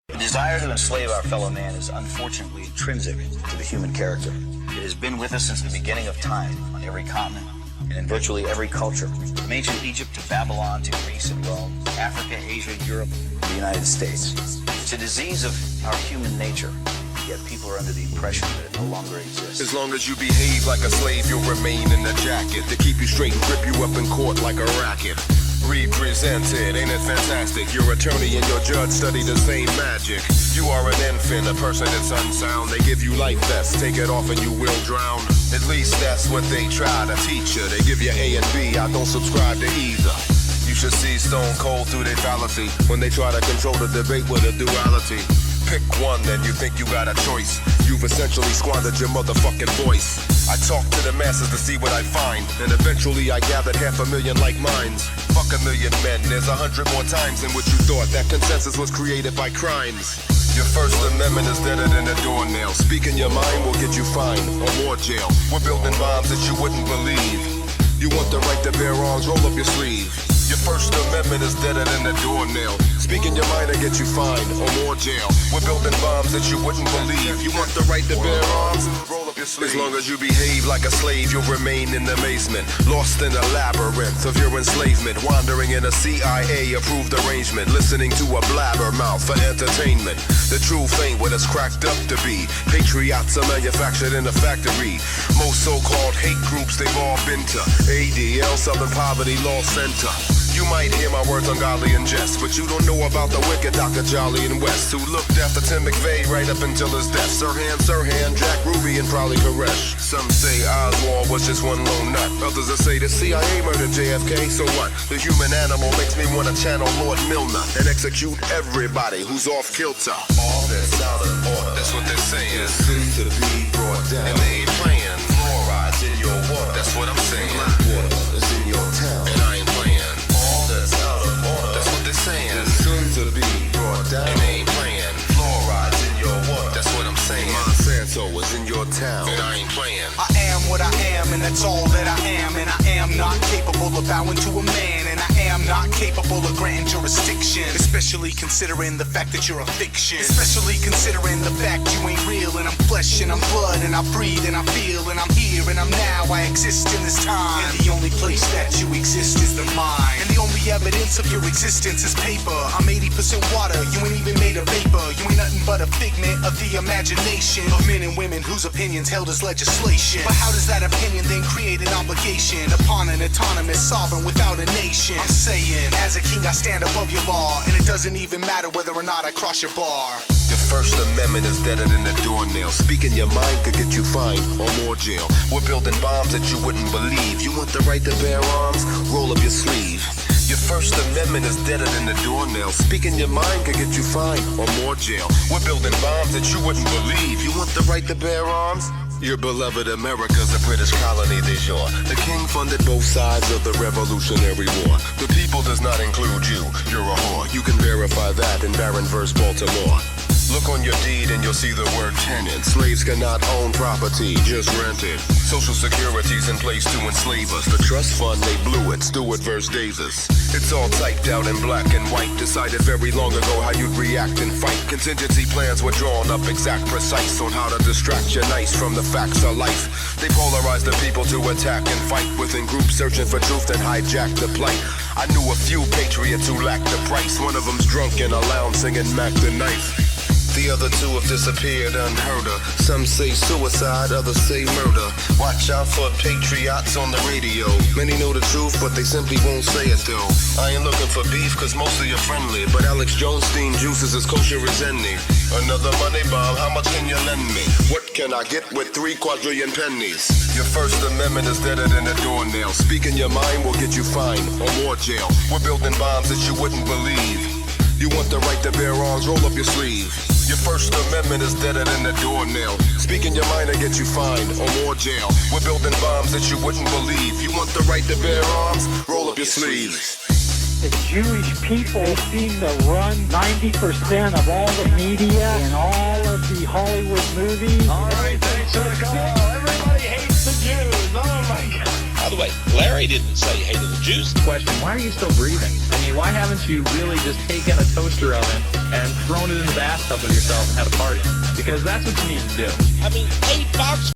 The desire to enslave our fellow man is unfortunately intrinsic to the human character. It has been with us since the beginning of time, on every continent and in virtually every culture. From ancient Egypt to Babylon to Greece and Rome, Africa, Asia, Europe, and the United States. It's a disease of our human nature, yet people are under the impression that it no longer exists. As long as you behave like a slave, you'll remain in the jacket. They keep you straight and grip you up in court like a racket. Represented, ain't it fantastic? Your attorney and your judge study the same magic. You are an infant, a person that's unsound. They give you life vests, take it off and you will drown. At least that's what they try to teach you. They give you A and B, I don't subscribe to either. You should see stone cold through their fallacy when they try to control the debate with a duality. Pick one, then you think you got a choice. You've essentially squandered your motherfucking voice. I talk to the masses to see what I find, and eventually I gathered 500,000 like minds. Fuck 1,000,000 men, there's 100 more times than what you thought. That consensus was created by crimes. Your First Amendment is deader than a doornail. Speaking your mind will get you fined or more jail. We're building bombs that you wouldn't believe. You want the right to bear arms, roll up your sleeve. Your First Amendment is deader than a doornail. Speaking your mind will get you fined or more jail. We're building bombs that you wouldn't believe. You want the right to bear arms, roll up your sleeve. As long as you behave like a slave, you'll remain in the basement, lost in the labyrinth of your enslavement, wandering in a CIA-approved arrangement, listening to a blabbermouth for entertainment. The truth ain't what it's cracked up to be. Patriots are manufactured in a factory. Most so-called hate groups they've all been to. ADL, Southern Poverty Law Center. You might hear my words ungodly and jest, but you don't know about the wicked Dr. Jolly and West, who looked after Tim McVeigh right up until his death. Sirhan, Jack Ruby, and probably Koresh. Some say Oswald was just one lone nut. Others will say the CIA murdered JFK, so what? The human animal makes me want to channel Lord Milner and execute everybody who's off kilter. All that's out of order, that's what they're saying. It's soon to be brought down. And they ain't playing. Fluoride's in your water, that's what I'm saying. Black water is in your town, and I ain't playing. That's out of order, that's what they're saying. It's soon to be brought down, and they ain't playing. Fluoride's in your water, that's what I'm saying. Monsanto is in your town, and I ain't playing. I am what I am, and that's all that I am. And I am not capable of bowing to a man, and I am not capable of granting jurisdiction. Especially considering the fact that you're a fiction. Especially considering the fact you ain't real, and I'm flesh and I'm blood, and I breathe and I feel, and I'm here and I'm now. I exist in this time, and the only place that you exist is the mind. And the only evidence of your existence is paper. I'm 80% water, you ain't even made of vapor. You ain't nothing but a figment of the imagination of men and women whose opinions held as legislation. But how does that opinion then create an obligation upon an autonomous sovereign without a nation? I'm saying, as a king I stand above your law, and it doesn't even matter whether or not I cross your bar. Your First Amendment is deader than a doornail. Speaking your mind could get you fined or more jail. We're building bombs that you wouldn't believe. You want the right to bear arms? Roll up your sleeve. Your First Amendment is deader than a doornail. Speaking your mind could get you fined or more jail. We're building bombs that you wouldn't believe. You want the right to bear arms? Your beloved America's a British colony de jour. The king funded both sides of the Revolutionary War. The people does not include you. You're a whore. You can verify that in Barron vs. Baltimore. Look on your deed and you'll see the word tenant. Slaves cannot own property, just rent it. Social Security's in place to enslave us. The trust fund, they blew it. Stewart vs. Davis. It's all typed out in black and white. Decided very long ago how you'd react and fight. Contingency plans were drawn up exact precise on how to distract your nice from the facts of life. They polarized the people to attack and fight within groups searching for truth and hijack the plight. I knew a few patriots who lacked the price. One of them's drunk in a lounge singing Mac the Knife. The other two have disappeared unheard of. Some say suicide, others say murder. Watch out for patriots on the radio. Many know the truth, but they simply won't say it though. I ain't looking for beef, cause mostly are friendly. But Alex Jonestein juices as kosher as any. Another money bomb, how much can you lend me? What can I get with 3 quadrillion pennies? Your First Amendment is deader than a doornail. Speaking your mind will get you fined or more jail. We're building bombs that you wouldn't believe. You want the right to bear arms, roll up your sleeve. Your First Amendment is deader than a doornail. Speaking your mind will get you fined or more jail. We're building bombs that you wouldn't believe. You want the right to bear arms, roll up your sleeves. The Jewish people seem to run 90% of all the media and all of the Hollywood movies. All right, thanks for the call. Everybody hates the Jews. Oh my God. By the way, Larry didn't say he hated the Jews. Question, why are you still breathing? I mean, why haven't you really just taken a toaster oven and thrown it in the bathtub with yourself and had a party? Because that's what you need to do. I mean, 8 bucks